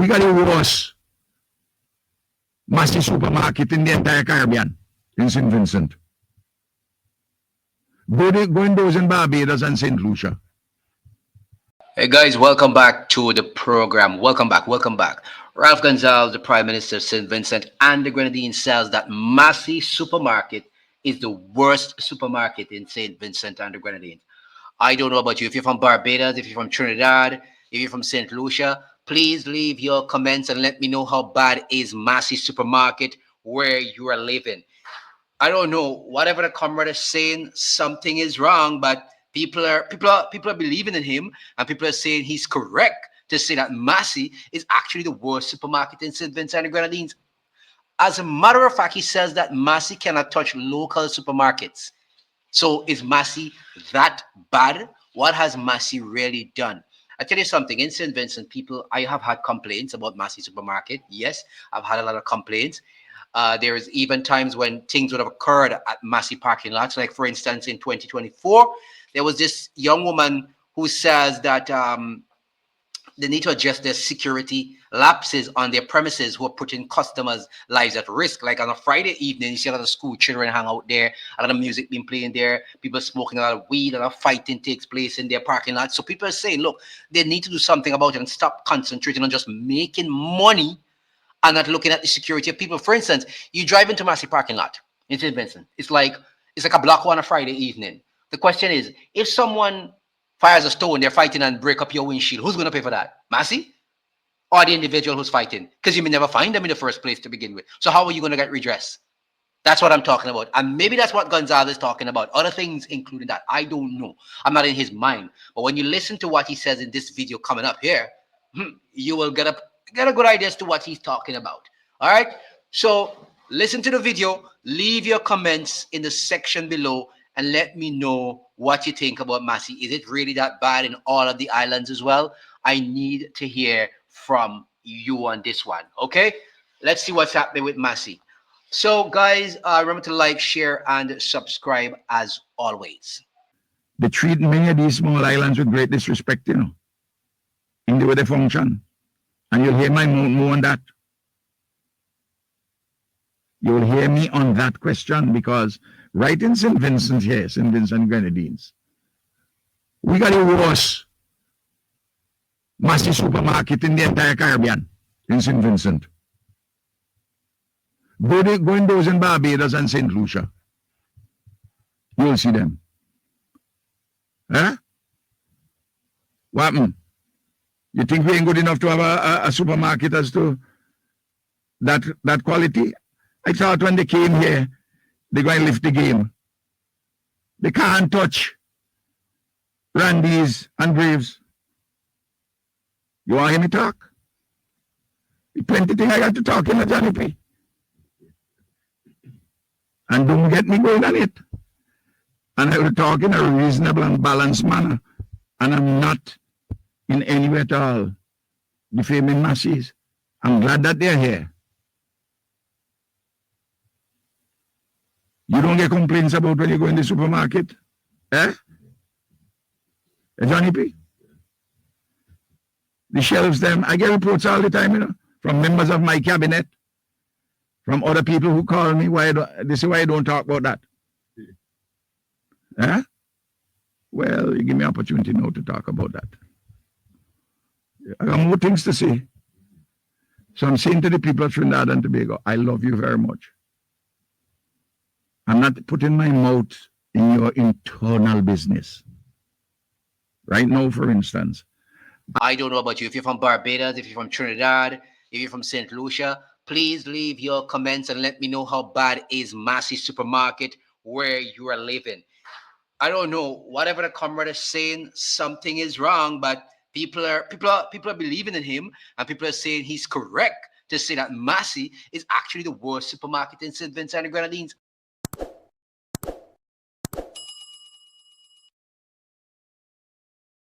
We got the worst Massy supermarket in the entire Caribbean, in St. Vincent. Go in those in Barbados and St. Lucia. Hey guys, welcome back to the program. Welcome back. Ralph Gonsalves, the Prime Minister of St. Vincent and the Grenadines, says that Massy supermarket is the worst supermarket in St. Vincent and the Grenadines. I don't know about you. If you're from Barbados, if you're from Trinidad, if you're from St. Lucia, please leave your comments and let me know how bad is Massy supermarket where you are living. I don't know. Whatever the comrade is saying, something is wrong, but people are believing in him, and people are saying he's correct to say that Massy is actually the worst supermarket in St. Vincent and the Grenadines. As a matter of fact, he says that Massy cannot touch local supermarkets. So is Massy that bad? What has Massy really done? I tell you something, in St. Vincent, I have had complaints about Massy supermarket. Yes, I've had a lot of complaints. There's even times when things would have occurred at Massy parking lots. Like, for instance, in 2024, there was this young woman who says that they need to adjust their security lapses on their premises who are putting customers' lives at risk. Like on a Friday evening, you see a lot of school children hang out there, a lot of music being playing there, people smoking a lot of weed, a lot of fighting takes place in their parking lot. So people are saying, look, they need to do something about it and stop concentrating on just making money and not looking at the security of people. For instance, you drive into Massy parking lot in St. Vincent. It's like a block on a Friday evening. The question is, if someone fires a stone, they're fighting and break up your windshield, who's going to pay for that? Massy? Or the individual who's fighting? Because you may never find them in the first place to begin with. So how are you going to get redress? That's what I'm talking about. And maybe that's what Gonsalves is talking about. Other things including that. I don't know. I'm not in his mind. But when you listen to what he says in this video coming up here, you will get a good idea as to what he's talking about. All right? So listen to the video. Leave your comments in the section below and let me know what you think about Massy. Is it really that bad in all of the islands as well? I need to hear from you on this one. Okay? Let's see what's happening with Massy. So, guys, remember to like, share, and subscribe as always. They treat many of these small islands with great disrespect, in the way they function. And you'll hear my more on that. You'll hear me on that question, because right in St. Vincent here, St. Vincent Grenadines, we got the worst Massy supermarket in the entire Caribbean, in St. Vincent. Go in those in Barbados and St. Lucia. You'll see them. Huh? What happened? You think we ain't good enough to have a supermarket as to that quality? I thought when they came here, they're going to lift the game. They can't touch Randy's and Graves. You want to hear me talk? Plenty things I got to talk in, Johnny P. And don't get me going on it. And I will talk in a reasonable and balanced manner. And I'm not in any way at all defaming Massy's. I'm glad that they're here. You don't get complaints about when you go in the supermarket? Eh? Johnny P? The shelves, them, I get reports all the time, from members of my cabinet, from other people who call me, they say, why you don't talk about that? Eh? Well, you give me opportunity now to talk about that. I got more things to say. So I'm saying to the people of Trinidad and Tobago, I love you very much. I'm not putting my mouth in your internal business. Right now, for instance. I don't know about you. If you're from Barbados, if you're from Trinidad, if you're from St. Lucia, please leave your comments and let me know how bad is Massy supermarket where you are living. I don't know. Whatever the comrade is saying, something is wrong, but people are believing in him, and people are saying he's correct to say that Massy is actually the worst supermarket in St. Vincent and the Grenadines.